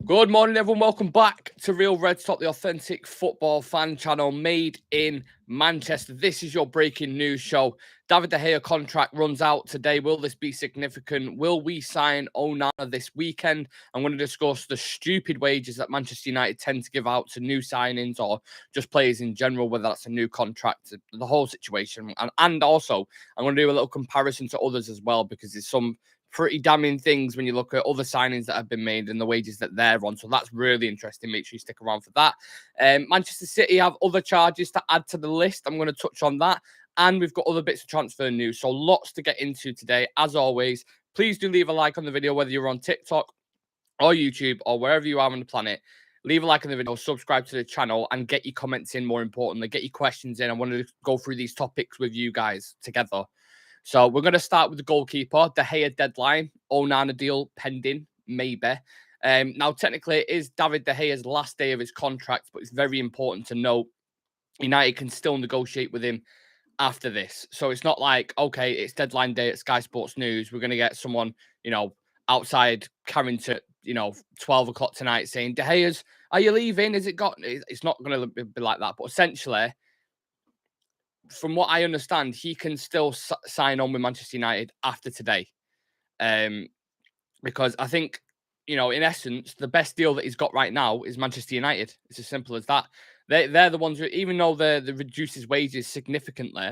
Good morning, everyone. Welcome back to Real Red Top, the authentic football fan channel made in Manchester. This is your breaking news show. David De Gea contract runs out today. Will this be significant? Will we sign Onana this weekend? I'm going to discuss the stupid wages that Manchester United tend to give out to new signings or just players in general, whether that's a new contract, the whole situation. And also, I'm going to do a little comparison to others as well, because there's some pretty damning things when you look at other signings that have been made and the wages that they're on. So that's really interesting. Make sure you stick around for that. Manchester City have other charges to add to the list. I'm going to touch on that. And we've got other bits of transfer news. So lots to get into today. As always, please do leave a like on the video, whether you're on TikTok or YouTube or wherever you are on the planet. Leave a like on the video, subscribe to the channel, and get your comments in, more importantly. Get your questions in. I want to go through these topics with you guys together. So we're going to start with the goalkeeper. De Gea deadline, Onana deal pending, maybe. Now, technically, it is David De Gea's last day of his contract, but it's very important to note United can still negotiate with him after this. So it's not like, okay, it's deadline day at Sky Sports News. We're going to get someone, outside Carrington, 12 o'clock tonight saying, De Gea's, are you leaving? Is it got? It's not going to be like that. But essentially, from what I understand, he can still sign on with Manchester United after today. Because I think, in essence, the best deal that he's got right now is Manchester United. It's as simple as that. They're the ones who, even though they reduced his wages significantly,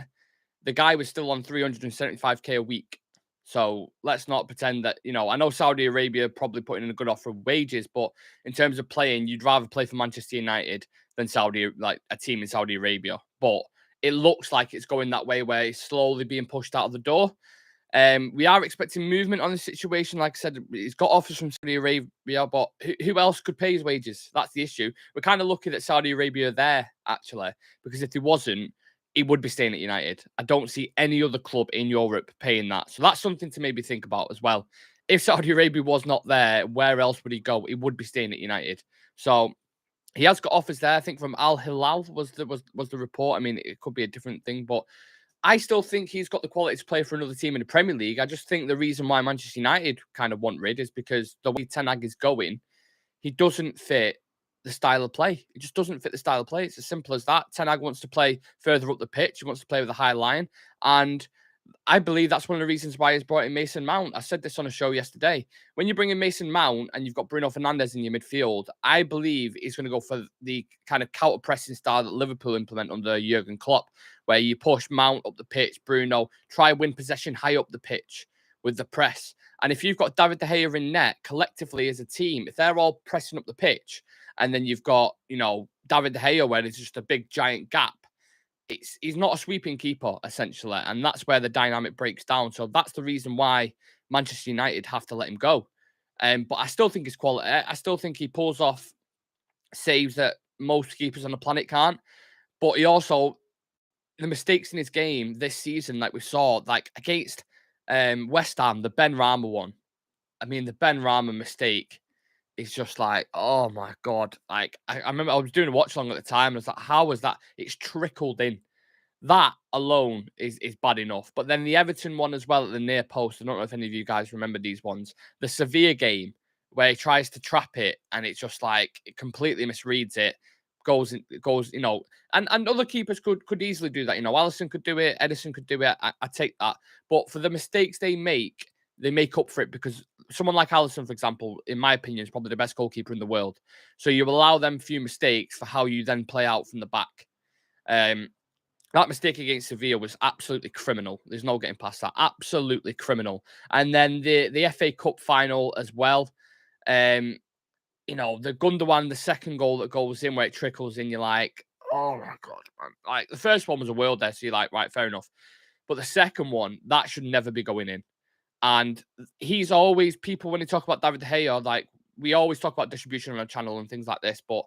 the guy was still on 375k a week. So let's not pretend that, I know Saudi Arabia probably putting in a good offer of wages, but in terms of playing, you'd rather play for Manchester United than a team in Saudi Arabia. But it looks like it's going that way, where it's slowly being pushed out of the door. We are expecting movement on the situation. Like I said, he's got offers from Saudi Arabia, but who else could pay his wages? That's the issue. We're kind of lucky that Saudi Arabia there, actually, because if he wasn't, he would be staying at United. I don't see any other club in Europe paying that. So that's something to maybe think about as well. If Saudi Arabia was not there, where else would he go? He would be staying at United. So he has got offers there. I think from Al Hilal was the report. I mean, it could be a different thing, but I still think he's got the quality to play for another team in the Premier League. I just think the reason why Manchester United kind of want rid is because the way Ten Hag is going, he doesn't fit the style of play. It just doesn't fit the style of play. It's as simple as that. Ten Hag wants to play further up the pitch. He wants to play with a high line. And I believe that's one of the reasons why he's brought in Mason Mount. I said this on a show yesterday. When you bring in Mason Mount and you've got Bruno Fernandes in your midfield, I believe he's going to go for the kind of counter-pressing style that Liverpool implement under Jurgen Klopp, where you push Mount up the pitch, Bruno, try win possession high up the pitch with the press. And if you've got David De Gea in net, collectively as a team, if they're all pressing up the pitch, and then you've got, David De Gea where there's just a big giant gap, he's not a sweeping keeper, essentially. And that's where the dynamic breaks down. So that's the reason why Manchester United have to let him go. But I still think his quality. I still think he pulls off saves that most keepers on the planet can't. But he also, the mistakes in his game this season, like we saw, like against West Ham, the Ben Rama one. I mean, the Ben Rama mistake is just like, oh my God. Like, I remember I was doing a watch along at the time. And I was like, how was that? It's trickled in. That alone is bad enough. But then the Everton one as well at the near post. I don't know if any of you guys remember these ones. The Sevilla game where he tries to trap it and it's just like it completely misreads it. Goes, and other keepers could easily do that. Alisson could do it, Edison could do it. I take that. But for the mistakes they make up for it, because someone like Alisson, for example, in my opinion, is probably the best goalkeeper in the world. So you allow them few mistakes for how you then play out from the back. That mistake against Sevilla was absolutely criminal. There's no getting past that. Absolutely criminal. And then the FA Cup final as well. The Gundogan, the second goal that goes in where it trickles in, you're like, oh my God, man. Like, the first one was a world there, so you're like, right, fair enough. But the second one, that should never be going in. And he's always, people, when they talk about David De Gea, like, we always talk about distribution on our channel and things like this, but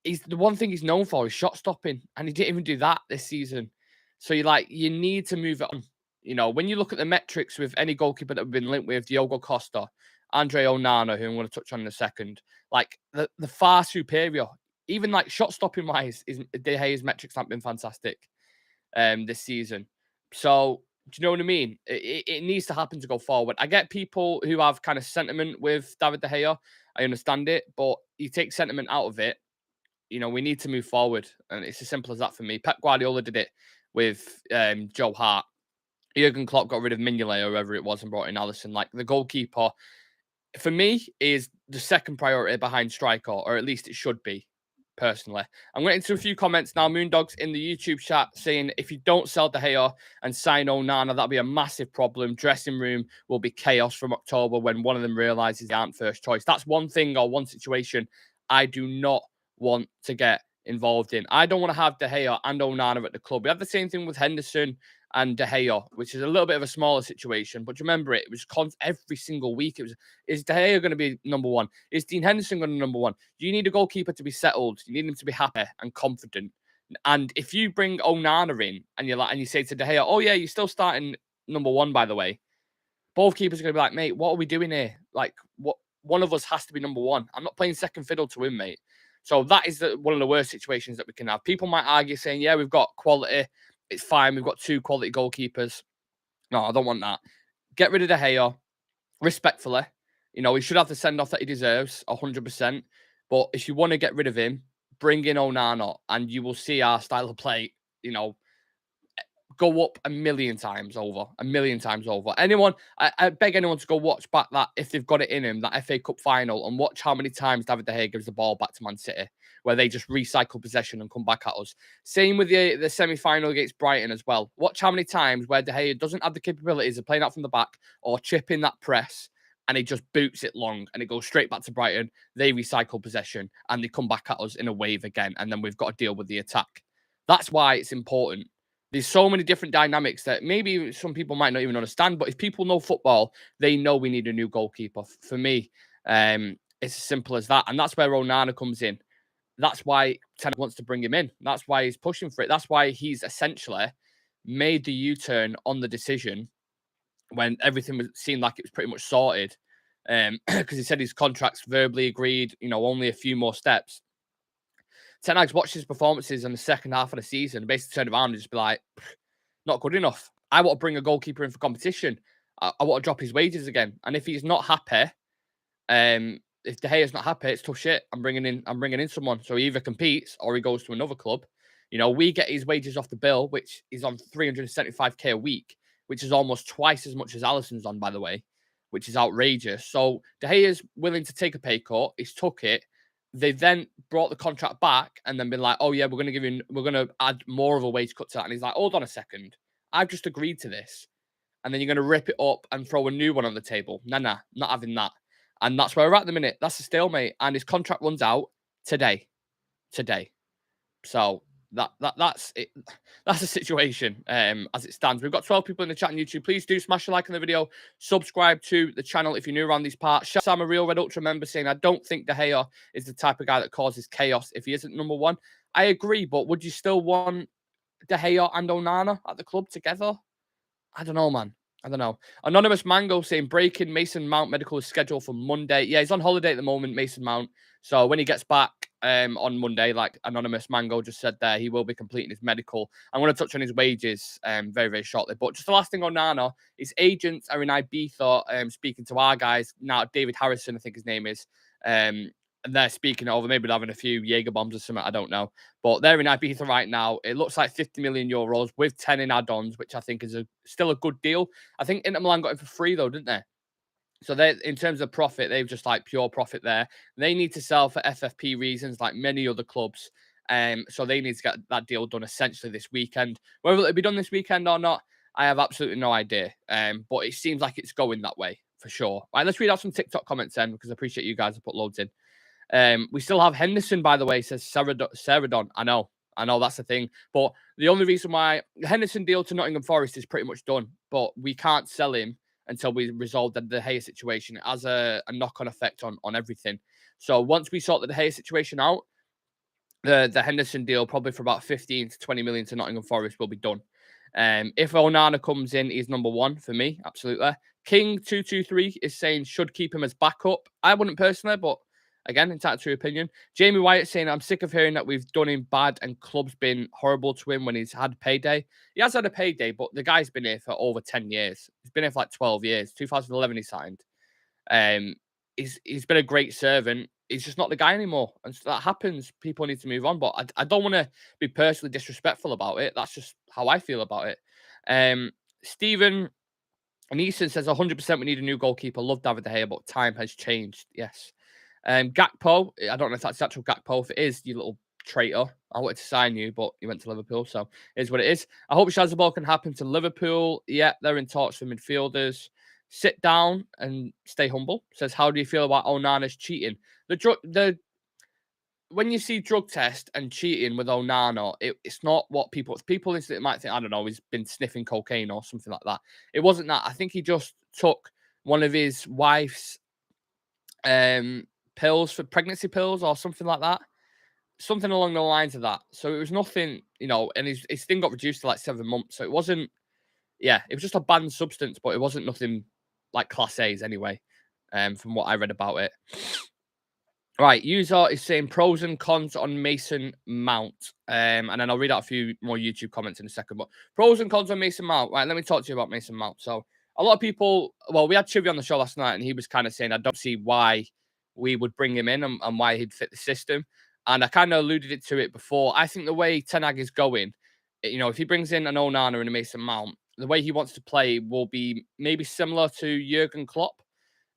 the one thing he's known for is shot stopping, and he didn't even do that this season. So you need to move it on. When you look at the metrics with any goalkeeper that have been linked with, Diogo Costa, Andre Onana, who I'm going to touch on in a second, like the far superior. Even like shot stopping wise, De Gea's metrics haven't been fantastic this season. So Do you know what I mean? It needs to happen to go forward. I get people who have kind of sentiment with David De Gea. I understand it, but you take sentiment out of it. We need to move forward, and it's as simple as that for me. Pep Guardiola did it with Joe Hart. Jurgen Klopp got rid of Mignolet or whoever it was and brought in Alisson. Like, the goalkeeper, for me, is the second priority behind striker, or at least it should be. Personally, I'm going into a few comments now. Moondog's in the YouTube chat saying, if you don't sell De Gea and sign Onana, that'll be a massive problem. Dressing room will be chaos from October when one of them realizes they aren't first choice. That's one thing or one situation I do not want to get involved in. I don't want to have De Gea and Onana at the club. We had the same thing with Henderson and De Gea, which is a little bit of a smaller situation. But remember, it was every single week. It was, is De Gea going to be number one? Is Dean Henderson going to be number one? You need a goalkeeper to be settled. You need him to be happy and confident. And if you bring Onana in and you say to De Gea, oh yeah, you're still starting number one, by the way, both keepers are going to be like, mate, what are we doing here? Like, what? One of us has to be number one. I'm not playing second fiddle to him, mate. So that is one of the worst situations that we can have. People might argue saying, yeah, we've got quality. It's fine. We've got two quality goalkeepers. No, I don't want that. Get rid of De Gea respectfully. He should have the send-off that he deserves, 100%. But if you want to get rid of him, bring in Onana, and you will see our style of play, go up a million times over. I beg anyone to go watch back that, if they've got it in him, that FA Cup final, and watch how many times David De Gea gives the ball back to Man City, where they just recycle possession and come back at us. Same with the semi-final against Brighton as well. Watch how many times where De Gea doesn't have the capabilities of playing out from the back or chipping that press, and he just boots it long and it goes straight back to Brighton. They recycle possession and they come back at us in a wave again, and then we've got to deal with the attack. That's why it's important. There's so many different dynamics that maybe some people might not even understand, but if people know football, they know we need a new goalkeeper. For me, it's as simple as that. And that's where Onana comes in. That's why Ten wants to bring him in. That's why he's pushing for it. That's why he's essentially made the U-turn on the decision when everything seemed like it was pretty much sorted. Because he said his contract's verbally agreed, only a few more steps. Ten Hag's watched his performances in the second half of the season and basically turned around and just be like, not good enough. I want to bring a goalkeeper in for competition. I want to drop his wages again. And if he's not happy, if De Gea's not happy, it's tough shit. I'm bringing in someone. So he either competes or he goes to another club. We get his wages off the bill, which is on 375k a week, which is almost twice as much as Alisson's on, by the way, which is outrageous. So De Gea's willing to take a pay cut. He's took it. They then brought the contract back and then been like, oh yeah, we're going to add more of a wage cut to that. And he's like, hold on a second. I've just agreed to this. And then you're going to rip it up and throw a new one on the table. Nah, not having that. And that's where we're at the minute. That's a stalemate. And his contract runs out today. So that's it. That's the situation as it stands. We've got 12 people in the chat on YouTube. Please do smash a like on the video. Subscribe to the channel if you're new around these parts. I'm a real Red Ultra member saying, I don't think De Gea is the type of guy that causes chaos if he isn't number one. I agree, but would you still want De Gea and Onana at the club together? I don't know, man. I don't know. Anonymous Mango saying, breaking, Mason Mount medical is scheduled for Monday. Yeah, he's on holiday at the moment, Mason Mount. So when he gets back on Monday, like Anonymous Mango just said there, he will be completing his medical. I'm going to touch on his wages very, very shortly. But just the last thing on Nana, his agents are in Ibiza speaking to our guys. Now, David Harrison, I think his name is. And they're speaking over, maybe they're having a few Jaeger bombs or something, I don't know. But they're in Ibiza right now. It looks like 50 million euros with 10 in add-ons, which I think is still a good deal. I think Inter Milan got it for free, though, didn't they? So they, in terms of profit, they've just like pure profit there. They need to sell for FFP reasons, like many other clubs. So they need to get that deal done essentially this weekend. Whether it'll be done this weekend or not, I have absolutely no idea. But it seems like it's going that way for sure. Right, let's read out some TikTok comments then, because I appreciate you guys have put loads in. We still have Henderson, by the way, says Ceradon. I know that's the thing. But the only reason why the Henderson deal to Nottingham Forest is pretty much done, but we can't sell him until we resolve the De Gea situation. It has a knock-on effect on everything. So once we sort the De Gea situation out, the Henderson deal, probably for about 15 to 20 million to Nottingham Forest, will be done. If Onana comes in, he's number one for me, absolutely. King223 is saying should keep him as backup. I wouldn't personally, but Again, entitled to your opinion. Jamie Wyatt saying, I'm sick of hearing that we've done him bad and club's been horrible to him when he's had payday. He has had a payday, but the guy's been here for over 10 years. He's been here for like 12 years. 2011 he signed. Um, he's been a great servant. He's just not the guy anymore. And so that happens. People need to move on. But I don't want to be personally disrespectful about it. That's just how I feel about it. Stephen Neeson says 100% we need a new goalkeeper. Love David De Gea, but time has changed. Yes. Gakpo, I don't know if that's actual Gakpo. If it is, you little traitor, I wanted to sign you, but you went to Liverpool, so it is what it is. I hope Shazabal can happen to Liverpool. Yeah, they're in talks for midfielders. Sit down and stay humble. Says, how do you feel about Onana's cheating? When you see drug test and cheating with Onana, it's not what people might think. I don't know, he's been sniffing cocaine or something like that. It wasn't that. I think he just took one of his wife's pills for pregnancy pills or something like that. Something along the lines of that. So it was nothing, and his thing got reduced to like 7 months. So it wasn't, it was just a banned substance, but it wasn't nothing like class A's anyway, from what I read about it. Right, user is saying pros and cons on Mason Mount. And then I'll read out a few more YouTube comments in a second. But pros and cons on Mason Mount. Right, let me talk to you about Mason Mount. So a lot of people, we had Chivy on the show last night, and he was kind of saying, I don't see why we would bring him in and why he'd fit the system. And I kind of alluded to it before. I think the way Ten Hag is going, if he brings in an Onana and a Mason Mount, the way he wants to play will be maybe similar to Jurgen Klopp.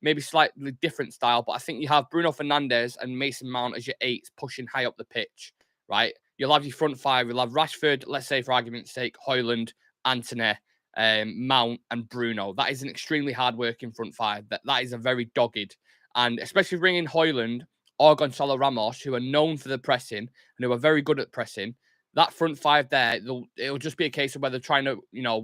Maybe slightly different style, but I think you have Bruno Fernandes and Mason Mount as your eights pushing high up the pitch, right? You'll have your front five. You'll have Rashford, let's say for argument's sake, Højlund, Antony, Mount, and Bruno. That is an extremely hard-working front five. That is a very dogged. And especially bringing Højlund or Gonzalo Ramos, who are known for the pressing and who are very good at pressing, that front five there, it'll just be a case of whether trying to,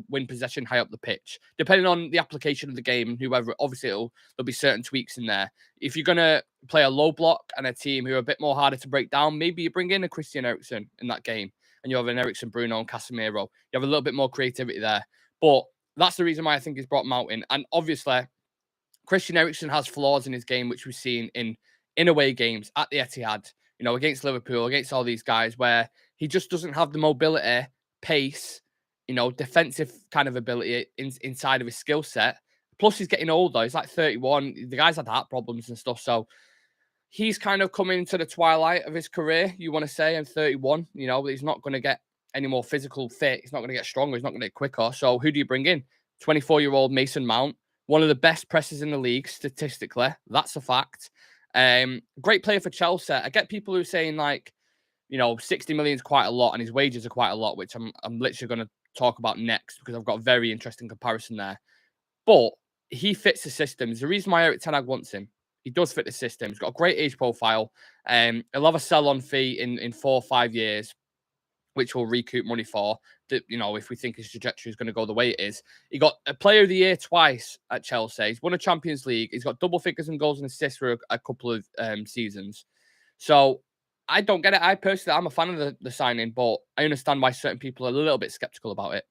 win possession high up the pitch, depending on the application of the game and whoever. Obviously, there'll be certain tweaks in there. If you're going to play a low block and a team who are a bit more harder to break down, maybe you bring in a Christian Eriksen in that game and you have an Eriksen, Bruno, and Casemiro. You have a little bit more creativity there. But that's the reason why I think he's brought Mount in. And obviously, Christian Eriksen has flaws in his game, which we've seen in away games at the Etihad, against Liverpool, against all these guys, where he just doesn't have the mobility, pace, defensive kind of ability inside of his skill set. Plus, he's getting older. He's like 31. The guy's had heart problems and stuff. So he's kind of coming into the twilight of his career, you want to say, and 31. He's not going to get any more physical fit. He's not going to get stronger. He's not going to get quicker. So who do you bring in? 24-year-old Mason Mount, one of the best pressers in the league statistically. That's a fact. Great player for Chelsea. I get people who are saying 60 million is quite a lot and his wages are quite a lot, which I'm literally going to talk about next because I've got a very interesting comparison there. But he fits the system. There's a reason why Erik Ten Hag wants him. He does fit the system. He's got a great age profile. He'll have a sell-on fee in 4 or 5 years, which we'll recoup money for. If we think his trajectory is going to go the way it is. He got a player of the year twice at Chelsea. He's won a Champions League. He's got double figures in goals and assists for a couple of seasons. So I don't get it. I'm a fan of the signing, but I understand why certain people are a little bit skeptical about it.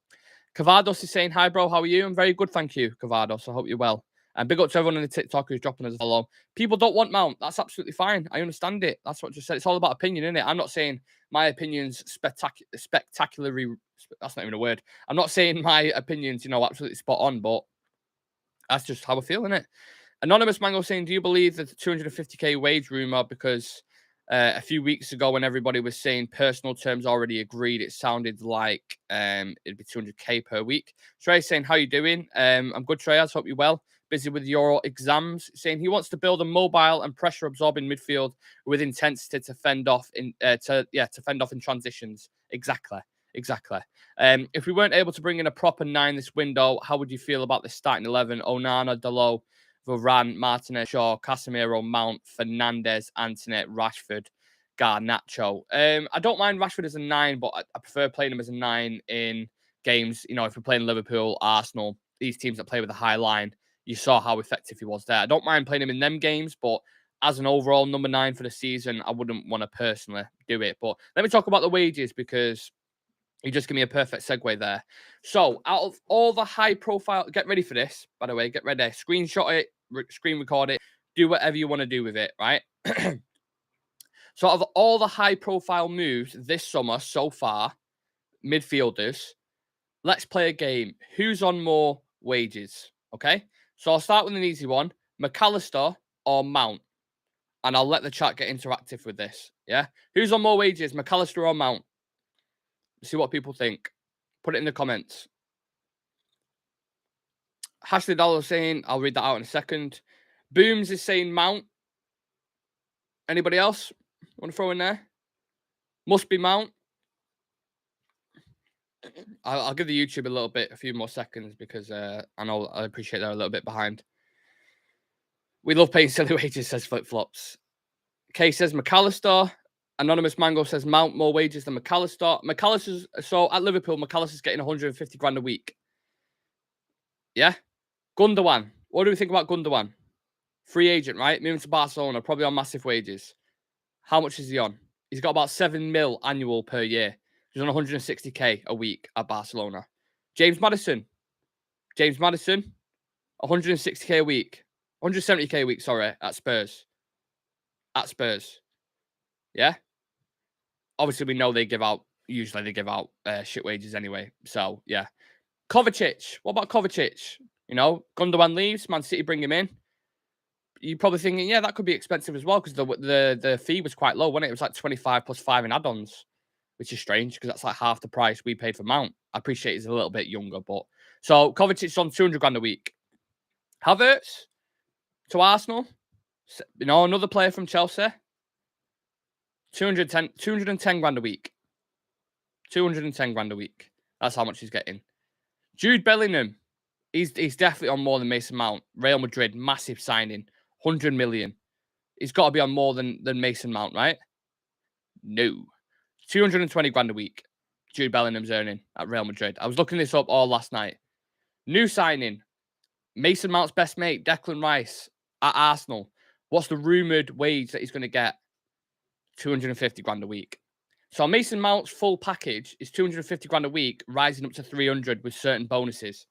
Cavados is saying, hi, bro. How are you? I'm very good, thank you, Cavados. I hope you're well. And big up to everyone on the TikTok who's dropping us a follow. People don't want Mount. That's absolutely fine. I understand it. That's what I just said. It's all about opinion, isn't it? I'm not saying my opinion's spectacularly. That's not even a word. I'm not saying my opinion's, absolutely spot on, but that's just how I feel, isn't it? Anonymous Mango saying, do you believe that the 250k wage rumor? Because a few weeks ago, when everybody was saying personal terms already agreed, it sounded like it'd be 200k per week. Trey's saying, how you doing? I'm good, Trey. I hope you're well. Busy with your exams. Saying he wants to build a mobile and pressure absorbing midfield with intensity to fend off in transitions. Exactly. If we weren't able to bring in a proper 9 this window, how would you feel about the starting 11? Onana, Dalot, Varane, Martinez, Shaw, Casemiro, Mount, Fernandes, Antony, Rashford, Garnacho. I don't mind Rashford as a 9, but I prefer playing him as a 9 in games. If we're playing Liverpool, Arsenal, these teams that play with a high line, you saw how effective he was there. I don't mind playing him in them games, but as an overall number 9 for the season, I wouldn't want to personally do it. But let me talk about the wages because you just give me a perfect segue there. So out of all the high profile, get ready for this, by the way, get ready. Screenshot it, screen record it. Do whatever you want to do with it, right? So out of all the high-profile moves this summer so far, midfielders, let's play a game. Who's on more wages? Okay. So I'll start with an easy one. McAllister or Mount? And I'll let the chat get interactive with this. Yeah. Who's on more wages? McAllister or Mount? See what people think. Put it in the comments. Hashley Dollar saying, I'll read that out in a second. Booms is saying Mount. Anybody else want to throw in there? Must be Mount. I'll give the YouTube a few more seconds because I appreciate they're a little bit behind. We love paying silly wages, says Flip Flops. Kay says McAllister. Anonymous Mango says Mount more wages than McAllister. So at Liverpool, McAllister's getting 150 grand a week. Yeah. Gundogan. What do we think about Gundogan? Free agent, right? Moving to Barcelona, probably on massive wages. How much is he on? He's got about 7 mil annual per year. He's on 160k a week at Barcelona. James Maddison, 160k a week. 170k a week, sorry, at Spurs. Yeah? Obviously, we know usually they give out shit wages anyway. So, yeah. Kovacic. What about Kovacic? You know, Gundogan leaves, Man City bring him in. You're probably thinking, yeah, that could be expensive as well because the fee was quite low, wasn't it? It was like 25 plus 5 in add-ons, which is strange because that's like half the price we paid for Mount. I appreciate he's a little bit younger, but so Kovacic's on 200 grand a week. Havertz to Arsenal, you know, another player from Chelsea, 210 grand a week. 210 grand a week. That's how much he's getting. Jude Bellingham, he's definitely on more than Mason Mount. Real Madrid, massive signing, 100 million. He's got to be on more than Mason Mount, right? No. 220 grand a week. Jude Bellingham's earning at Real Madrid. I was looking this up all last night. New signing. Mason Mount's best mate, Declan Rice, at Arsenal. What's the rumoured wage that he's going to get? 250 grand a week. So Mason Mount's full package is 250 grand a week, rising up to 300 with certain bonuses.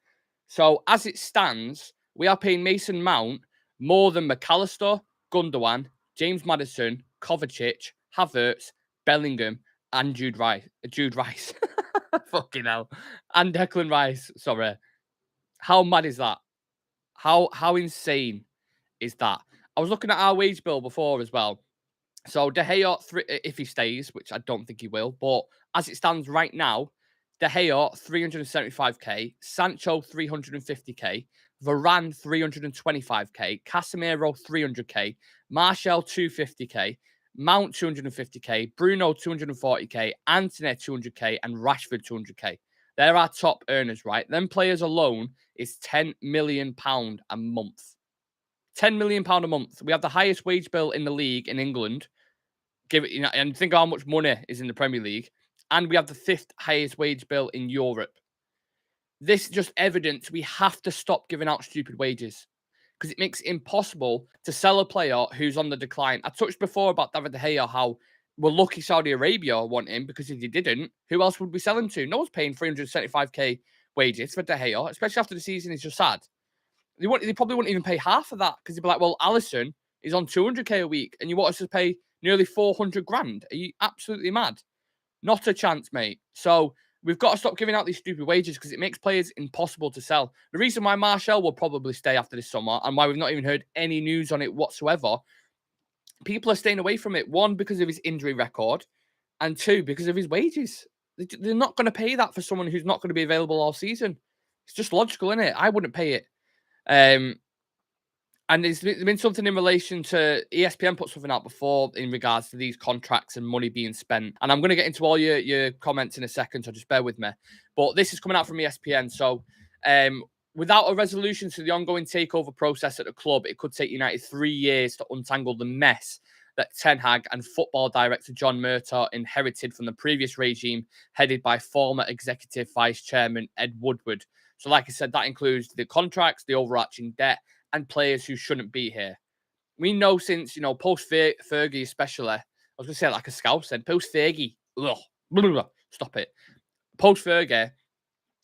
So as it stands, we are paying Mason Mount more than McAllister, Gundogan, James Maddison, Kovacic, Havertz, Bellingham, and Jude Rice. Fucking hell. And Declan Rice. Sorry. How mad is that? How insane is that? I was looking at our wage bill before as well. So De Gea, if he stays, which I don't think he will, but as it stands right now, De Gea 375k, Sancho 350k, Varane 325k, Casemiro 300k, Martial 250k, Mount 250k, Bruno 240k, Antony 200k, and Rashford 200k. They're our top earners, right? Them players alone is £10 million a month. £10 million a month. We have the highest wage bill in the league in England. And think how much money is in the Premier League. And we have the 5th highest wage bill in Europe. This is just evidence we have to stop giving out stupid wages because it makes it impossible to sell a player who's on the decline. I touched before about David De Gea, how we're lucky Saudi Arabia want him because if they didn't, who else would we sell him to? No one's paying 375k wages for De Gea, especially after the season is just sad. They probably wouldn't even pay half of that because they'd be like, well, Alisson is on 200k a week and you want us to pay nearly 400 grand. Are you absolutely mad? Not a chance, mate. So we've got to stop giving out these stupid wages because it makes players impossible to sell. The reason why Martial will probably stay after this summer and why we've not even heard any news on it whatsoever, people are staying away from it. 1, because of his injury record, and 2, because of his wages. They're not going to pay that for someone who's not going to be available all season. It's just logical, isn't it? I wouldn't pay it. And there's been something in relation to ESPN put something out before in regards to these contracts and money being spent. And I'm going to get into all your comments in a second, so just bear with me. But this is coming out from ESPN. So without a resolution to the ongoing takeover process at the club, it could take United 3 years to untangle the mess that Ten Hag and football director John Murtaugh inherited from the previous regime, headed by former executive vice chairman Ed Woodward. So like I said, that includes the contracts, the overarching debt, and players who shouldn't be here. We know since, post Fergie especially, I was going to say like a scout said, post Fergie, stop it. Post Fergie,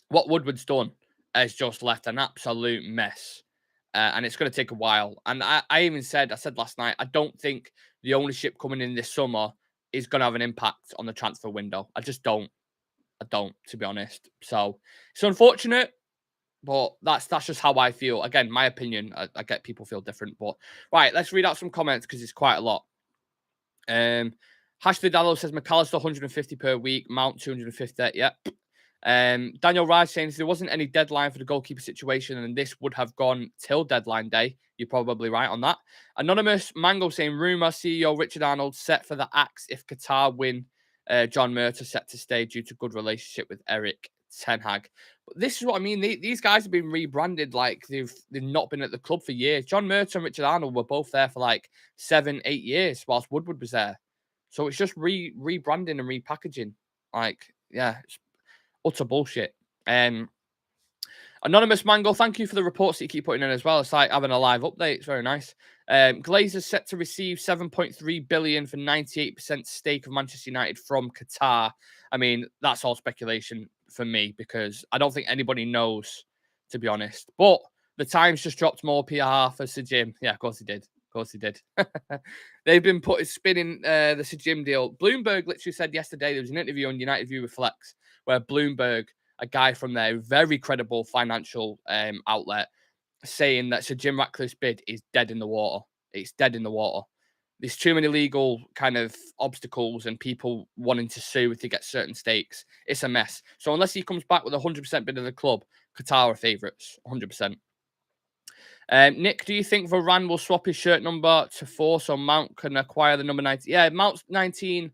what Woodward's done has just left an absolute mess. and it's going to take a while. And I said last night, I don't think the ownership coming in this summer is going to have an impact on the transfer window. I just don't. I don't, to be honest. So it's unfortunate, but that's just how I feel. Again, my opinion. I get people feel different, but right, let's read out some comments because it's quite a lot. Hashley Dallow says McAllister 150 per week, Mount 250. Yep. Daniel Rice saying if there wasn't any deadline for the goalkeeper situation and this would have gone till deadline day, you're probably right on that. Anonymous Mango saying rumour CEO Richard Arnold set for the axe if Qatar win. John Murtagh set to stay due to good relationship with Eric Ten Hag. But this is what I mean. These guys have been rebranded like they've not been at the club for years. John Murtagh and Richard Arnold were both there for like 7-8 years whilst Woodward was there. So it's just rebranding and repackaging. Like, yeah, it's utter bullshit. Anonymous Mango, thank you for the reports that you keep putting in as well. It's like having a live update. It's very nice. Glazers set to receive 7.3 billion for 98% stake of Manchester United from Qatar. I mean, that's all speculation for me because I don't think anybody knows, to be honest. But the Times just dropped more PR for Sir Jim. Yeah, of course he did. Of course he did. They've been spinning the Sir Jim deal. Bloomberg literally said yesterday, there was an interview on United View with Flex, where Bloomberg, a guy from their very credible financial outlet, saying that Sir Jim Ratcliffe's bid is dead in the water. It's dead in the water. There's too many legal kind of obstacles and people wanting to sue to get certain stakes. It's a mess. So unless he comes back with a 100% bid of the club, Qatar are favourites, 100%. Nick, do you think Varane will swap his shirt number to 4 so Mount can acquire the number 19? Yeah, Mount's 19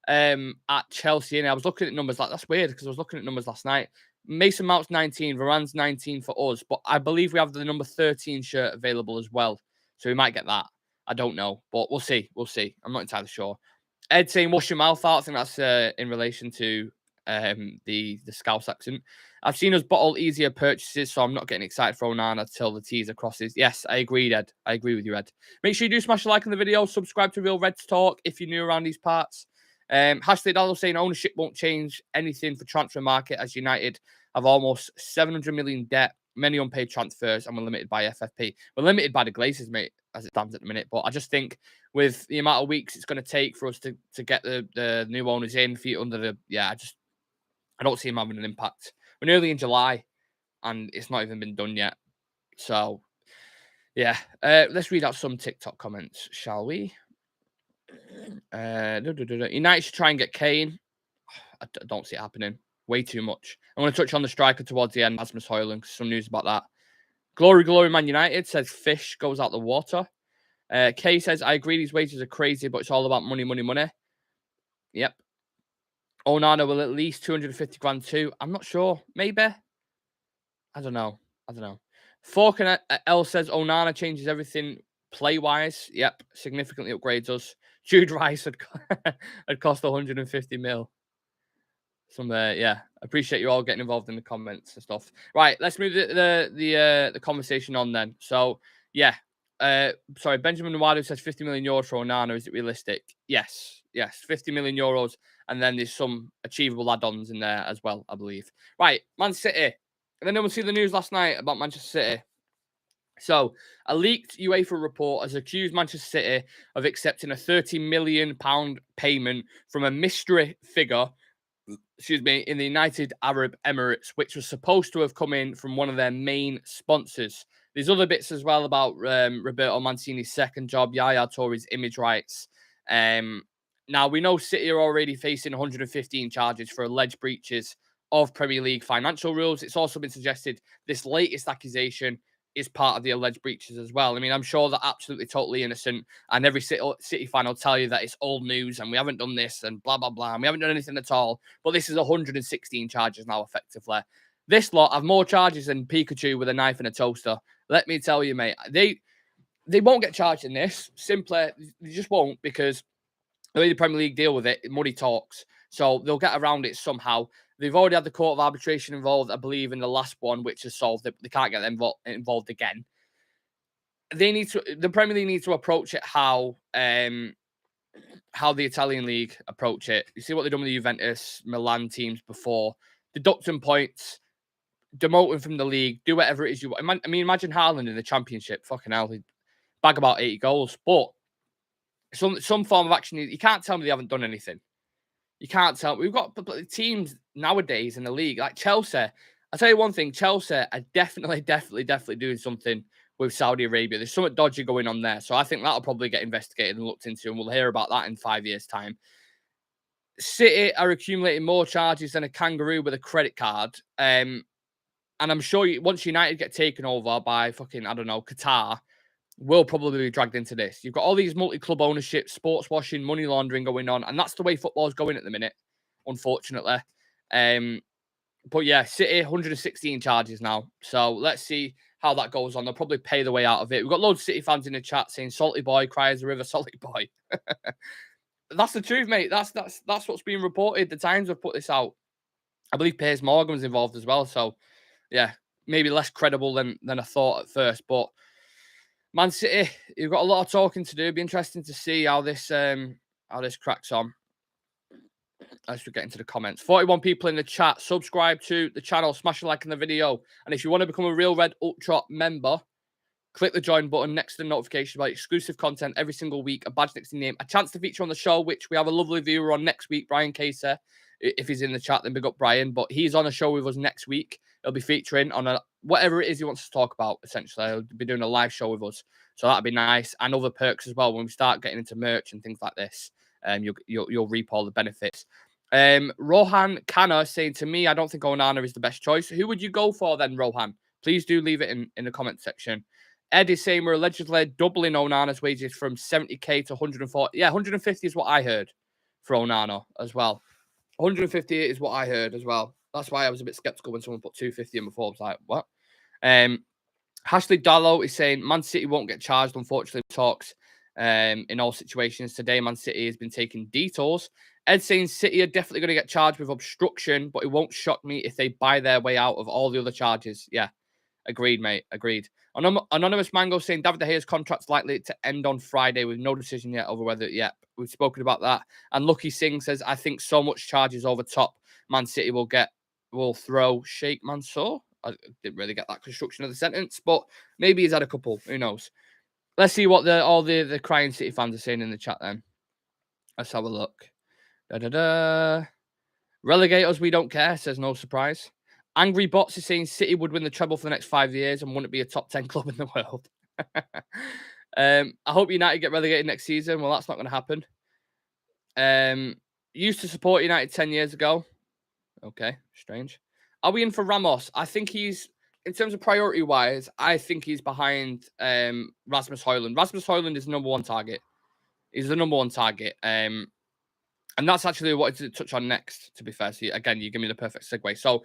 at Chelsea. And I was looking at numbers like that's weird because I was looking at numbers last night. Mason Mount's 19, Varane's 19 for us, but I believe we have the number 13 shirt available as well. So we might get that. I don't know, but we'll see. We'll see. I'm not entirely sure. Ed saying wash your mouth out. I think that's in relation to the Scouse accent. I've seen us bottle easier purchases, so I'm not getting excited for Onana till the T's are crosses. Yes, I agree, Ed. I agree with you, Ed. Make sure you do smash a like on the video. Subscribe to Real Reds Talk if you're new around these parts. Hashtag Dallo saying ownership won't change anything for transfer market as United have almost 700 million debt, many unpaid transfers, and we're limited by FFP. We're limited by the Glazers, mate, as it stands at the minute. But I just think with the amount of weeks it's going to take for us to get the new owners in, feet under the I don't see him having an impact. We're nearly in July, and it's not even been done yet. So, yeah. Let's read out some TikTok comments, shall we? United should try and get Kane. I don't see it happening. Way too much. I'm going to touch on the striker towards the end, Rasmus Højlund. Some news about that. Glory, glory, Man United says fish goes out the water. Kay says, I agree these wages are crazy, but it's all about money, money, money. Yep. Onana will at least 250 grand too. I'm not sure. Maybe. I don't know. Fork and L says Onana changes everything play-wise. Yep. Significantly upgrades us. Jude Rice had cost 150 mil. Appreciate you all getting involved in the comments and stuff. Right, let's move the conversation on then. So, Benjamin Nawadu says 50 million euros for Onana. Is it realistic? Yes, 50 million euros, and then there's some achievable add-ons in there as well, I believe. Right, Man City. And then we'll see the news last night about Manchester City. So, a leaked UEFA report has accused Manchester City of accepting a £30 million payment from a mystery figure in the United Arab Emirates, which was supposed to have come in from one of their main sponsors. There's other bits as well about Roberto Mancini's second job, Yaya Touré's image rights. Now, we know City are already facing 115 charges for alleged breaches of Premier League financial rules. It's also been suggested this latest accusation is part of the alleged breaches as well. I mean, I'm sure they're absolutely totally innocent, and every City fan will tell you that it's old news and we haven't done this and blah, blah, blah, and we haven't done anything at all. But this is 116 charges now, effectively. This lot have more charges than Pikachu with a knife and a toaster. Let me tell you, mate, they won't get charged in this. Simply, they just won't, because the way the Premier League deal with it, money talks. So they'll get around it somehow. They've already had the Court of Arbitration involved, I believe, in the last one, which is solved. They can't get involved again. The Premier League needs to approach it how the Italian league approach it. You see what they've done with the Juventus, Milan teams before. Deducting points, demote him from the league, do whatever it is you want. I mean, imagine Haaland in the Championship. Fucking hell, he'd bag about 80 goals. But some form of action. You can't tell me they haven't done anything. You can't tell. We've got teams nowadays in the league, like Chelsea. I'll tell you one thing, Chelsea are definitely doing something with Saudi Arabia. There's something dodgy going on there. So I think that'll probably get investigated and looked into, and we'll hear about that in 5 years' time. City are accumulating more charges than a kangaroo with a credit card. And I'm sure once United get taken over by fucking, I don't know, Qatar, we'll probably be dragged into this. You've got all these multi-club ownership, sports washing, money laundering going on, and that's the way football's going at the minute, unfortunately. But yeah, City, 116 charges now. So let's see how that goes on. They'll probably pay the way out of it. We've got loads of City fans in the chat saying, salty boy, cry as a river, salty boy. That's the truth, mate. That's what's being reported. The Times have put this out. I believe Piers Morgan was involved as well. So yeah, maybe less credible than I thought at first. But Man City, you've got a lot of talking to do. It'll be interesting to see how this cracks on. As we get into the comments, 41 people in the chat. Subscribe to the channel, smash a like in the video, and if you want to become a Real Red Ultra member, click the join button next to the notification about exclusive content every single week, a badge next to your name, a chance to feature on the show, which we have a lovely viewer on next week, Brian Casey. If he's in the chat, then big up Brian. But he's on a show with us next week. He'll be featuring on whatever it is he wants to talk about, essentially. He'll be doing a live show with us. So that'd be nice. And other perks as well when we start getting into merch and things like this. You'll reap all the benefits. Rohan Khanna saying, to me, I don't think Onana is the best choice. Who would you go for then, Rohan? Please do leave it in the comment section. Ed is saying we're allegedly doubling Onana's wages from 70k to 140. Yeah, 150 is what I heard for Onana as well. 150 is what I heard as well. That's why I was a bit skeptical when someone put 250 in before. I was like, what? Ashley Dallow is saying Man City won't get charged, unfortunately, talks in all situations. Today, Man City has been taking detours. Ed saying City are definitely going to get charged with obstruction, but it won't shock me if they buy their way out of all the other charges. Yeah, agreed, mate. Agreed. Anonymous Mango saying David De Gea's contract's likely to end on Friday with no decision yet over whether, we've spoken about that. And Lucky Singh says, I think so much charges over top Man City will throw Sheikh Mansour. I didn't really get that construction of the sentence, but maybe he's had a couple. Who knows? Let's see what all the crying City fans are saying in the chat then. Let's have a look. Relegators, we don't care, says no surprise. Angry Bots is saying City would win the treble for the next 5 years and wouldn't be a top 10 club in the world. I hope United get relegated next season. Well, that's not going to happen. Used to support United 10 years ago. Okay, strange. Are we in for Ramos? I think he's, in terms of priority-wise, I think he's behind Rasmus Højlund. Rasmus Højlund is the number one target. He's the number one target. And that's actually what I wanted to touch on next, to be fair. So, again, you give me the perfect segue. So,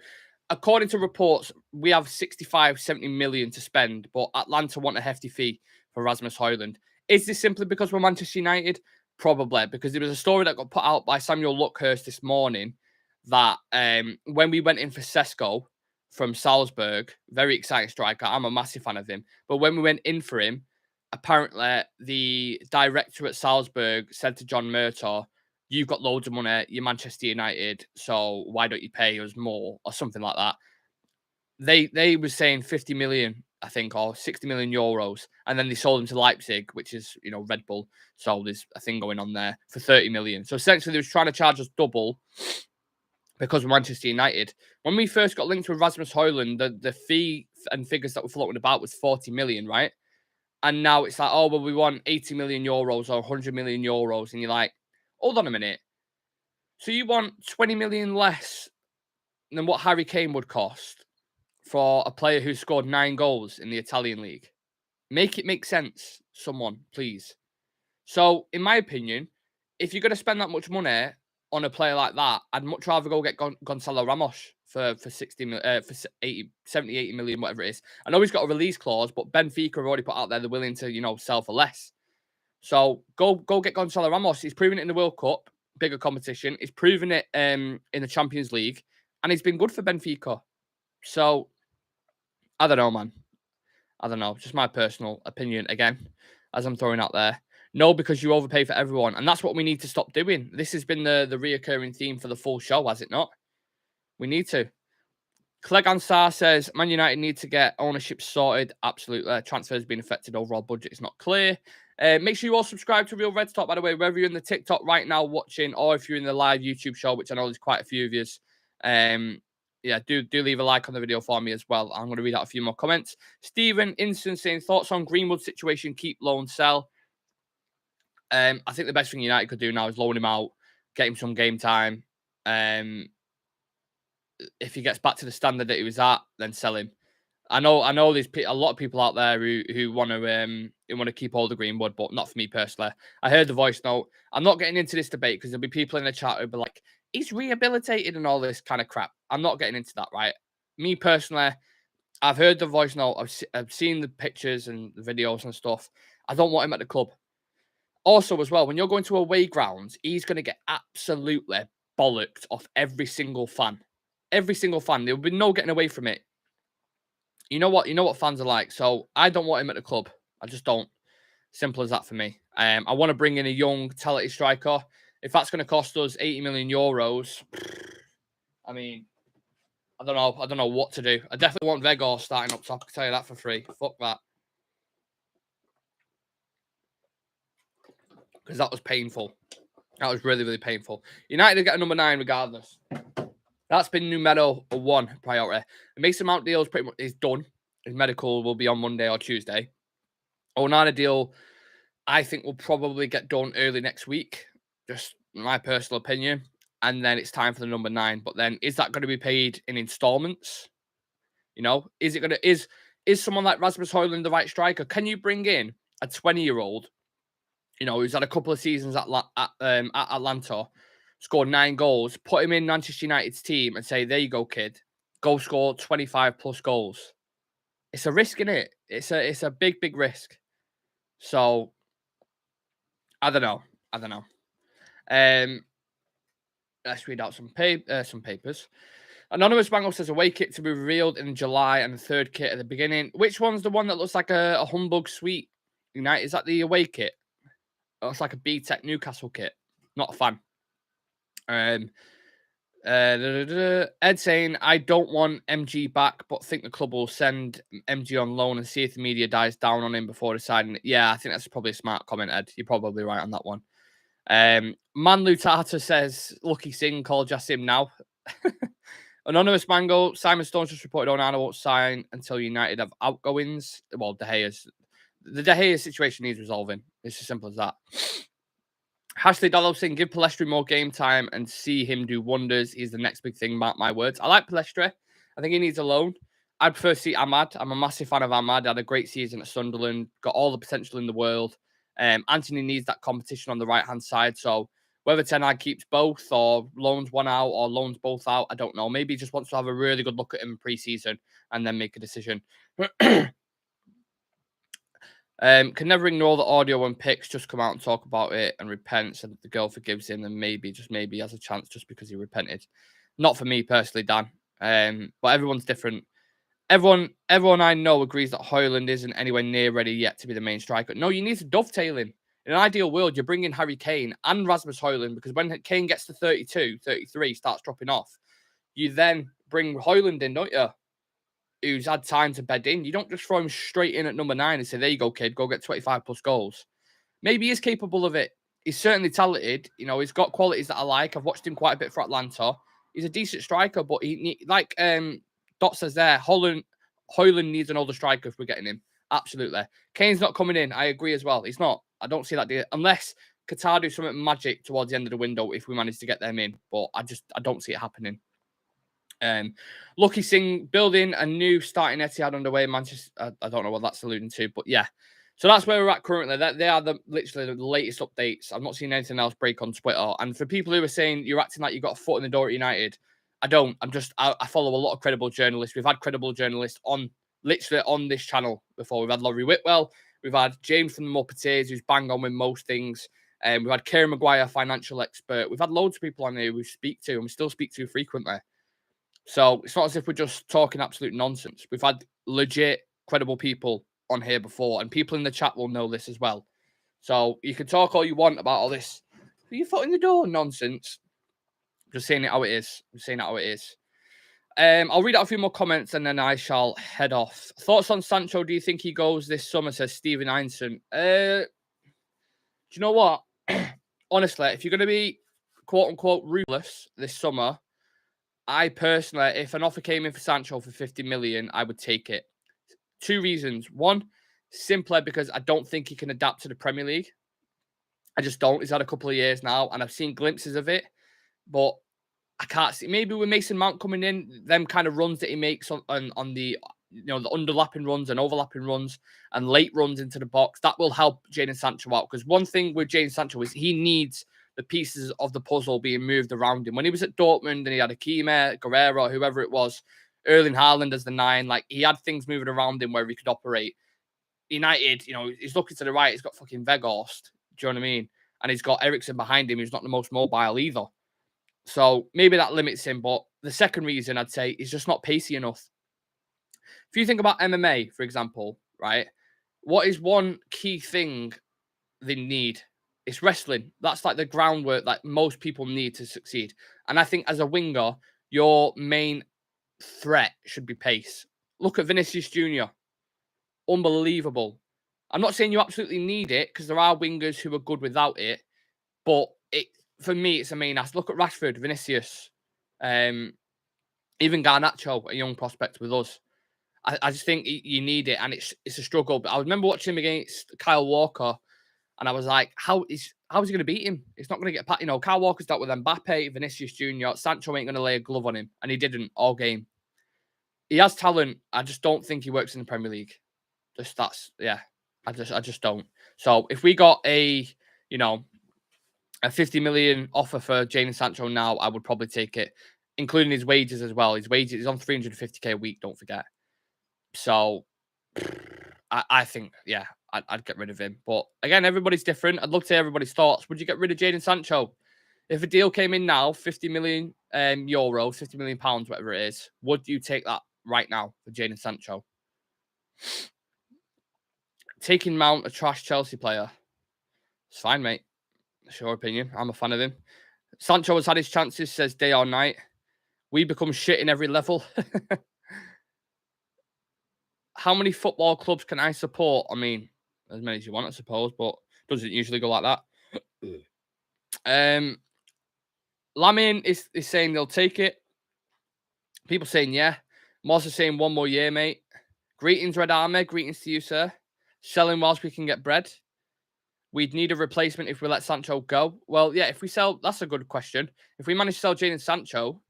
according to reports, we have 65, 70 million to spend, but Atlanta want a hefty fee for Rasmus Højlund. Is this simply because we're Manchester United? Probably, because there was a story that got put out by Samuel Luckhurst this morning that when we went in for Sesko from Salzburg, very exciting striker, I'm a massive fan of him, but when we went in for him, apparently the director at Salzburg said to John Murtaugh, you've got loads of money, you're Manchester United, so why don't you pay us more, or something like that. They were saying 50 million, I think, or 60 million euros, and then they sold him to Leipzig, which is, Red Bull. So there's a thing going on there for 30 million. So essentially, they was trying to charge us double because we're Manchester United. When we first got linked with Rasmus Højlund, the fee and figures that were floating about was 40 million, right? And now it's like, oh, well, we want 80 million euros or 100 million euros. And you're like, hold on a minute. So you want 20 million less than what Harry Kane would cost for a player who scored 9 goals in the Italian league? Make it make sense, someone, please. So, in my opinion, if you're going to spend that much money on a player like that, I'd much rather go get Gonzalo Ramos for 70, 80 million, whatever it is. I know he's got a release clause, but Benfica have already put out there they're willing to, sell for less. So go get Gonzalo Ramos. He's proven it in the World Cup, bigger competition. He's proven it in the Champions League, and he's been good for Benfica. So I don't know, man. I don't know. Just my personal opinion again, as I'm throwing out there. No, because you overpay for everyone, and that's what we need to stop doing. This has been the reoccurring theme for the full show, has it not? We need to. Clegg Ansar says Man United need to get ownership sorted. Absolutely. Transfers being affected. Overall budget is not clear. Make sure you all subscribe to Real Red Talk, by the way, whether you're in the TikTok right now watching or if you're in the live YouTube show, which I know there's quite a few of you. Yeah, do leave a like on the video for me as well. I'm going to read out a few more comments. Stephen Instant saying, thoughts on Greenwood situation, keep, loan, sell. I think the best thing United could do now is loan him out, get him some game time. If he gets back to the standard that he was at, then sell him. I know there's a lot of people out there who want to keep hold of Greenwood, but not for me personally. I heard the voice note. I'm not getting into this debate because there'll be people in the chat who'll be like, he's rehabilitated and all this kind of crap. I'm not getting into that, right? Me personally, I've heard the voice note. I've seen the pictures and the videos and stuff. I don't want him at the club. Also, as well, when you're going to away grounds, he's going to get absolutely bollocked off every single fan. Every single fan. There'll be no getting away from it. You know what fans are like. So I don't want him at the club. I just don't. Simple as that for me. I want to bring in a young, talented striker. If that's going to cost us 80 million euros, I mean, I don't know. I don't know what to do. I definitely want Vegor starting up top. I can tell you that for free. Fuck that. Because that was painful. That was really, really painful. United get a number 9 regardless. That's been numero 1 priority. The Mason Mount deal is done. His medical will be on Monday or Tuesday. Onana deal, I think, will probably get done early next week. Just my personal opinion. And then it's time for the number 9. But then, is that going to be paid in installments? You know, is it going to is someone like Rasmus Højlund the right striker? Can you bring in a 20-year-old, you know, who's had a couple of seasons at Atlanta, scored 9 goals, put him in Manchester United's team and say, there you go, kid, go score 25 plus goals? It's a risk, isn't it? It's a big, big risk. So I don't know. Let's read out some papers. Anonymous Bangle says away kit to be revealed in July and the third kit at the beginning. Which one's the one that looks like a humbug suite? United, is that the away kit? It looks like a B-Tech Newcastle kit. Not a fan. Ed saying, I don't want MG back, but think the club will send MG on loan and see if the media dies down on him before deciding. Yeah, I think that's probably a smart comment, Ed. You're probably right on that one. Manlu Tata says, Lucky Singh, call Jassim now. Anonymous Mango, Simon Stones just reported Onana won't sign until United have outgoings. Well, the De Gea situation needs resolving. It's as simple as that. Hashley Dallow saying, give Palestri more game time and see him do wonders. He's the next big thing, mark my words. I like Palestri. I think he needs a loan. I'd prefer to see Ahmad. I'm a massive fan of Ahmad. Had a great season at Sunderland. Got all the potential in the world. Anthony needs that competition on the right-hand side. So whether Ten Hag keeps both or loans one out or loans both out, I don't know. Maybe he just wants to have a really good look at him in pre-season and then make a decision. Can never ignore the audio when picks, just come out and talk about it and repent so that the girl forgives him and maybe, just maybe, has a chance just because he repented. Not for me personally, Dan. But everyone's different. Everyone I know agrees that Højlund isn't anywhere near ready yet to be the main striker. No, you need to dovetail him. In an ideal world, you bring in Harry Kane and Rasmus Højlund because when Kane gets to 32, 33, starts dropping off, you then bring Højlund in, don't you? Who's had time to bed in. You don't just throw him straight in at number 9 and say, there you go, kid, go get 25 plus goals. Maybe he is capable of it. He's certainly talented. You know, he's got qualities that I like. I've watched him quite a bit for Atlanta. He's a decent striker, but he like Dot says there, Højlund needs another striker if we're getting him. Absolutely. Kane's not coming in. I agree as well. He's not. I don't see that deal. Unless Qatar do something magic towards the end of the window if we manage to get them in. But I don't see it happening. Lucky Singh building a new starting Etihad underway. Manchester, I don't know what that's alluding to, but yeah. So that's where we're at currently. They are literally the latest updates. I've not seen anything else break on Twitter. And for people who are saying you're acting like you've got a foot in the door at United, I don't. I follow a lot of credible journalists. We've had credible journalists on literally on this channel before. We've had Laurie Whitwell. We've had James from the Muppets, who's bang on with most things. We've had Kieran Maguire, financial expert. We've had loads of people on here we speak to and we still speak to frequently. So it's not as if we're just talking absolute nonsense. We've had legit, credible people on here before, and people in the chat will know this as well. So you can talk all you want about all this. Are you foot in the door nonsense? Just saying it how it is. I'll read out a few more comments and then I shall head off. Thoughts on Sancho? Do you think he goes this summer? Says Stephen Einson. Do you know what? Honestly, if you're going to be quote unquote ruthless this summer, I personally, if an offer came in for Sancho for 50 million, I would take it. Two reasons. One, simply because I don't think he can adapt to the Premier League. I just don't. He's had a couple of years now, and I've seen glimpses of it, but I can't see. Maybe with Mason Mount coming in, them kind of runs that he makes on the the underlapping runs and overlapping runs and late runs into the box, that will help Jadon Sancho out. Because one thing with Jadon Sancho is he needs the pieces of the puzzle being moved around him. When he was at Dortmund and he had Akime, Guerrero, whoever it was, Erling Haaland as the 9, like he had things moving around him where he could operate. United, he's looking to the right, he's got fucking Weghorst. Do you know what I mean? And he's got Eriksen behind him, who's not the most mobile either. So maybe that limits him. But the second reason I'd say is just not pacey enough. If you think about MMA, for example, right? What is one key thing they need? It's wrestling. That's like the groundwork that most people need to succeed. And I think as a winger, your main threat should be pace. Look at Vinicius Jr. Unbelievable. I'm not saying you absolutely need it because there are wingers who are good without it. But for me, it's a main ask. Look at Rashford, Vinicius, even Garnacho, a young prospect with us. I just think you need it, and it's a struggle. But I remember watching him against Kyle Walker, and I was like, how is he going to beat him? He's not going to get Kyle Walker's dealt with Mbappe, Vinicius Jr. Sancho ain't going to lay a glove on him, and he didn't all game. He has talent. I just don't think he works in the Premier League. I just don't. So if we got a 50 million offer for Jadon Sancho now, I would probably take it, including his wages as well. His wages, he's on 350k a week, don't forget. So I think, I'd get rid of him. But again, everybody's different. I'd love to hear everybody's thoughts. Would you get rid of Jadon Sancho? If a deal came in now, 50 million euros, 50 million pounds, whatever it is, would you take that right now for Jadon Sancho? Taking Mount, a trash Chelsea player. It's fine, mate. It's your opinion. I'm a fan of him. Sancho has had his chances, says day or night. We become shit in every level. How many football clubs can I support? I mean, as many as you want, I suppose, but doesn't usually go like that. Lamin is saying they'll take it. People saying yeah. Moss is saying 1 more year, mate. Greetings, Red Army. Greetings to you, sir. Selling whilst we can get bread. We'd need a replacement if we let Sancho go. Well, yeah, if we sell, that's a good question. If we manage to sell Jadon Sancho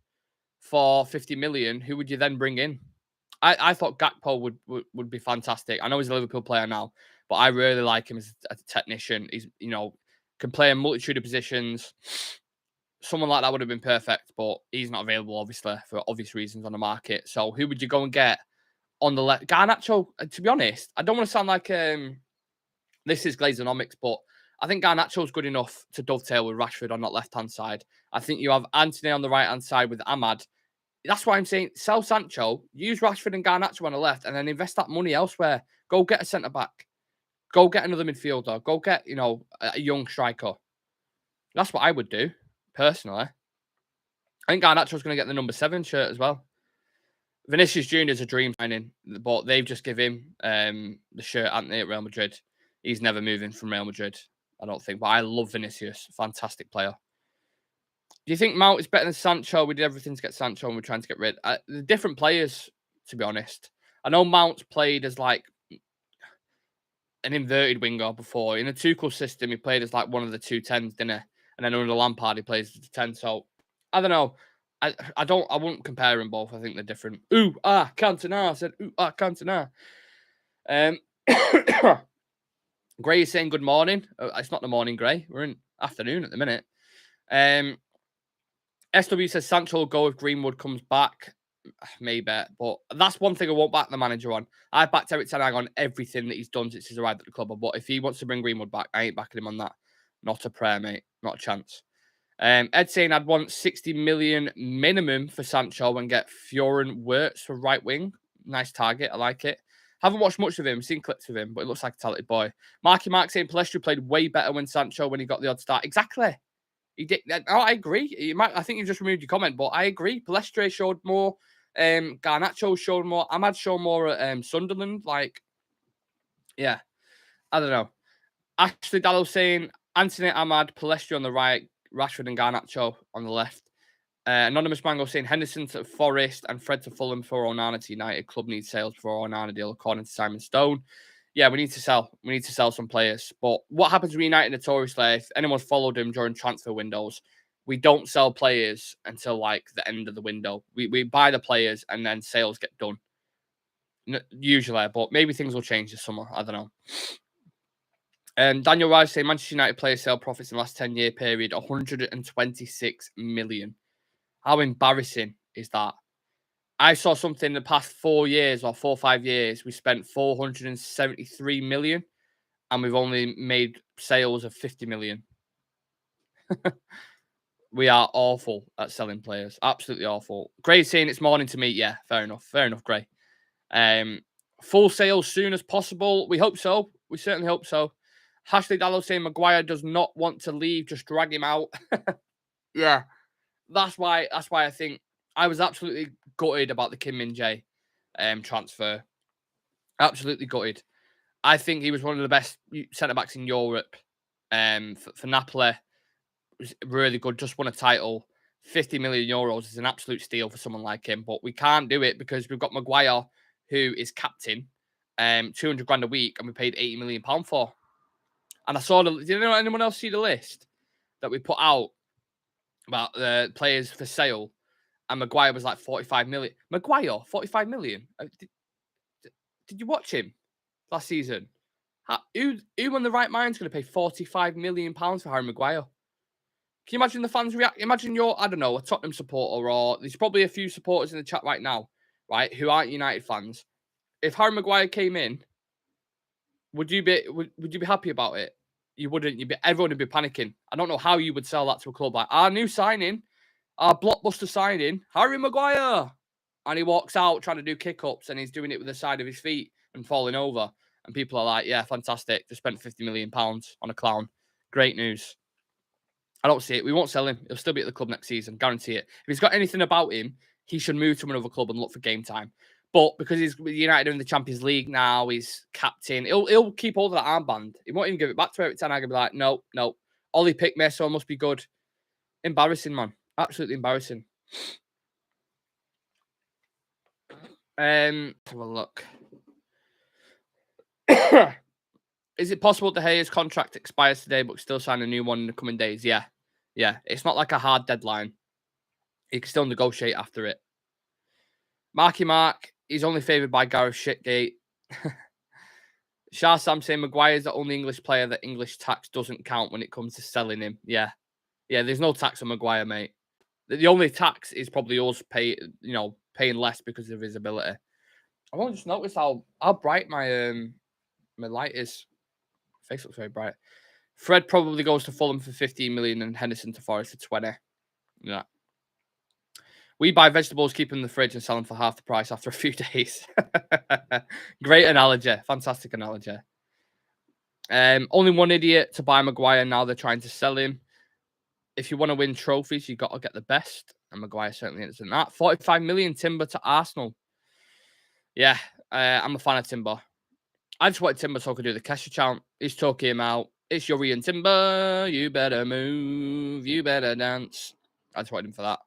for 50 million, who would you then bring in? I thought Gakpo would be fantastic. I know he's a Liverpool player now, but I really like him as a technician. He's, can play a multitude of positions. Someone like that would have been perfect, but he's not available, obviously, for obvious reasons on the market. So who would you go and get on the left? Garnacho, to be honest, I don't want to sound like this is Glazonomics, but I think Garnacho's good enough to dovetail with Rashford on that left-hand side. I think you have Anthony on the right-hand side with Ahmad. That's why I'm saying sell Sancho, use Rashford and Garnacho on the left, and then invest that money elsewhere. Go get a centre-back. Go get another midfielder. Go get, a young striker. That's what I would do, personally. I think Garnacho's going to get the number 7 shirt as well. Vinicius Jr. is a dream signing, but they've just given him the shirt, haven't they, at Real Madrid. He's never moving from Real Madrid, I don't think. But I love Vinicius. Fantastic player. Do you think Mount is better than Sancho? We did everything to get Sancho and we're trying to get rid. The different players, to be honest. I know Mount's played as like an inverted winger before. In the Tuchel system, he played as like one of the 2 10s, didn't he? And then under Lampard, he plays as the 10. So, I don't know. I wouldn't compare them both. I think they're different. Cantona. I said, Cantona. Gray is saying good morning. It's not the morning, Gray. We're in afternoon at the minute. SW says Sancho will go if Greenwood comes back. Maybe, but that's one thing I won't back the manager on. I backed Eric Ten Hag on everything that he's done since he's arrived at the club. But if he wants to bring Greenwood back, I ain't backing him on that. Not a prayer, mate. Not a chance. Ed saying I'd want 60 million minimum for Sancho and get Fioren Wirtz for right wing. Nice target. I like it. Haven't watched much of him. Seen clips of him, but it looks like a talented boy. Marky Mark saying Palestri played way better when he got the odd start. Exactly. He did. Oh, I agree. I think you just removed your comment, but I agree. Palestri showed more Garnacho showed more. Ahmad showed more at Sunderland. Like, yeah, I don't know. Ashley Dallow saying Anthony, Ahmad, Palestri on the right, Rashford and Garnacho on the left. Anonymous Mango saying Henderson to Forest and Fred to Fulham for Onana to United. Club needs sales for Onana deal, according to Simon Stone. Yeah, we need to sell. We need to sell some players. But what happens with United notoriously, if anyone's followed him during transfer windows, we don't sell players until like the end of the window. We buy the players and then sales get done. Usually, but maybe things will change this summer. I don't know. Daniel Rice saying Manchester United player sale profits in the last 10-year period, 126 million. How embarrassing is that? I saw something in the past 4 years or 4 or 5 years. We spent 473 million and we've only made sales of 50 million. We are awful at selling players. Absolutely awful. Gray saying it's morning to me. Yeah, fair enough. Fair enough, Gray. Full sales soon as possible. We hope so. We certainly hope so. Ashley Dallow saying Maguire does not want to leave. Just drag him out. Yeah. That's why I think I was absolutely gutted about the Kim Min-jae transfer. Absolutely gutted. I think he was one of the best centre-backs in Europe. For Napoli, was really good. Just won a title. 50 million euros is an absolute steal for someone like him. But we can't do it because we've got Maguire, who is captain, 200 grand a week, and we paid 80 million pound for. And I saw did anyone else see the list that we put out about the players for sale? And Maguire was like 45 million. Maguire, 45 million. Did you watch him last season? Who on the right mind is going to pay 45 million pounds for Harry Maguire? Can you imagine the fans react? Imagine you're, I don't know, a Tottenham supporter, or there's probably a few supporters in the chat right now, right, who aren't United fans. If Harry Maguire came in, would you be happy about it? You wouldn't. Everyone would be panicking. I don't know how you would sell that to a club like our new signing, our blockbuster signing, Harry Maguire, and he walks out trying to do kick-ups and he's doing it with the side of his feet and falling over, and people are like, "Yeah, fantastic! Just spent 50 million pounds on a clown. Great news." I don't see it. We won't sell him. He'll still be at the club next season. Guarantee it. If he's got anything about him, he should move to another club and look for game time. But because he's with United in the Champions League now, he's captain. He'll keep hold of that armband. He won't even give it back to Eric Ten Hag and be like, no. Ollie picked me, so it must be good. Embarrassing, man. Absolutely embarrassing. Have a look. Is it possible De Gea's contract expires today but still sign a new one in the coming days? Yeah. It's not like a hard deadline. He can still negotiate after it. Marky Mark, he's only favoured by Gareth Shitgate. Shah Sam saying Maguire's the only English player that English tax doesn't count when it comes to selling him. Yeah, there's no tax on Maguire, mate. The only tax is probably us paying less because of his ability. I've only just noticed how bright my light is. Face looks very bright. Fred probably goes to Fulham for 15 million and Henderson to Forest for 20. Yeah. We buy vegetables, keep them in the fridge and sell them for half the price after a few days. Great analogy. Fantastic analogy. Only one idiot to buy Maguire now. They're trying to sell him. If you want to win trophies, you've got to get the best. And Maguire certainly isn't that. 45 million Timber to Arsenal. Yeah, I'm a fan of Timber. I just wanted Timber so I could do the Kesha chant. He's talking him out. It's Yuri and Timber. You better move. You better dance. I just wanted him for that.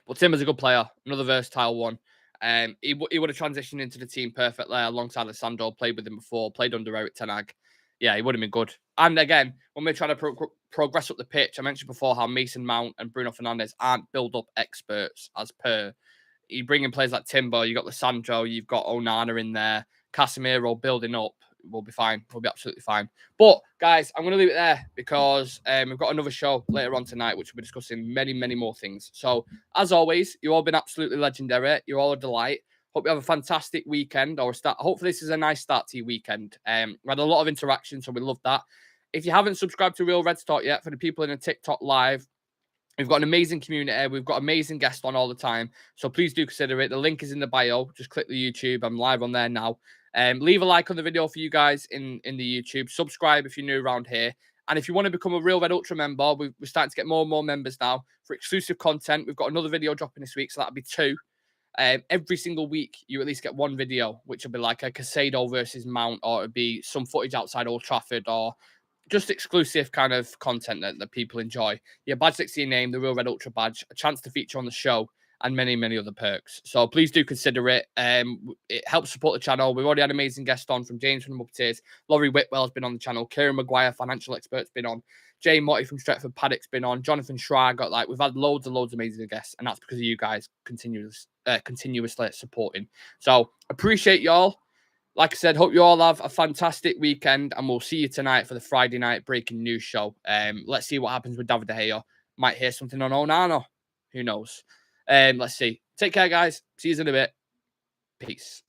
But Timber's a good player. Another versatile one. He would have transitioned into the team perfectly alongside Alessandro. Played with him before. Played under Eric Ten Hag. Yeah, he would have been good. And again, when we're trying to progress up the pitch, I mentioned before how Mason Mount and Bruno Fernandes aren't build-up experts as per. You bring in players like Timber, you got the Sancho, you've got Onana in there, Casemiro building up. We'll be fine. We'll be absolutely fine. But, guys, I'm going to leave it there because we've got another show later on tonight, which we'll be discussing many, many more things. So, as always, you've all been absolutely legendary. You're all a delight. Hope you have a fantastic weekend or start. Hopefully, this is a nice start to your weekend. We had a lot of interaction, so we love that. If you haven't subscribed to Real Red Talk yet, for the people in the TikTok live, we've got an amazing community. We've got amazing guests on all the time. So please do consider it. The link is in the bio. Just click the YouTube. I'm live on there now. Leave a like on the video for you guys in the YouTube. Subscribe if you're new around here. And if you want to become a Real Red Ultra member, we're starting to get more and more members now for exclusive content. We've got another video dropping this week, so that'll be 2. Every single week, you at least get one video, which will be like a Casado versus Mount, or it'll be some footage outside Old Trafford, or just exclusive kind of content that people enjoy. Your badge next to your name, the Real Red Ultra badge, a chance to feature on the show, and many, many other perks. So please do consider it. It helps support the channel. We've already had amazing guests on, from James from the Muppeteers. Laurie Whitwell's been on the channel. Kieran Maguire, financial expert's been on. Jay Motti from Stretford Paddock's been on. Jonathan Schreier got we've had loads and loads of amazing guests, and that's because of you guys continuously supporting. So appreciate y'all. Like I said, hope you all have a fantastic weekend, and we'll see you tonight for the Friday night breaking news show. Let's see what happens with David De Gea. Might hear something on Onana. Who knows? Let's see. Take care, guys. See you in a bit. Peace.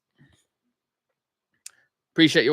Appreciate you all.